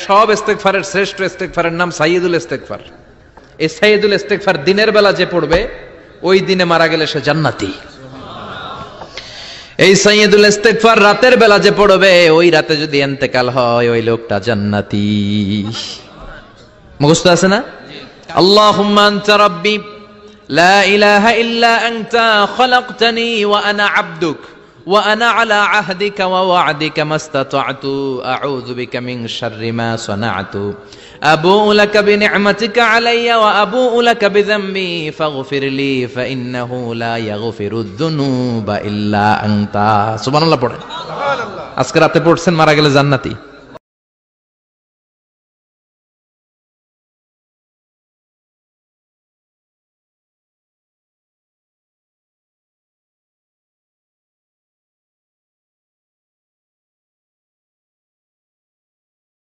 সব ইস্তেগফারের শ্রেষ্ঠ ইস্তেগফারের নাম সাইয়্যিদুল ইস্তেগফার। এই সাইয়্যিদুল ইস্তেগফার দিনের বেলা যে পড়বে ওই দিনে মারা গেলে সে জান্নাতি। এই সাইয়্যিদুল ইস্তেগফার রাতের বেলা যে পড়বে ওই রাতে যদি ইন্তেকাল হয় ওই লোকটা জান্নাতি। মুখস্থ আছে না? আল্লাহুম্মা আনতা রাব্বি লা ইলাহা ইল্লা আনতা খলাকতানি ওয়া আনা আবদুক ওয়া আনা আলা আহদিকা ওয়া ওয়া'দিকা মাস্তাতা'তু আউযু বিকা মিন শাররি মা সানা'তু আবুউ লাকা বিনি'মাতিকা আলাইয়া ওয়া আবুউ লাকা বিযামবি ফাগফিরলি ফাইন্নাহু লা ইয়াগফিরুয যুনুবা ইল্লা আনতা। সুবহানাল্লাহ পড়েন। সুবহানাল্লাহ। আজকে রাতে পড়ছেন মারা গেলে জান্নাতি।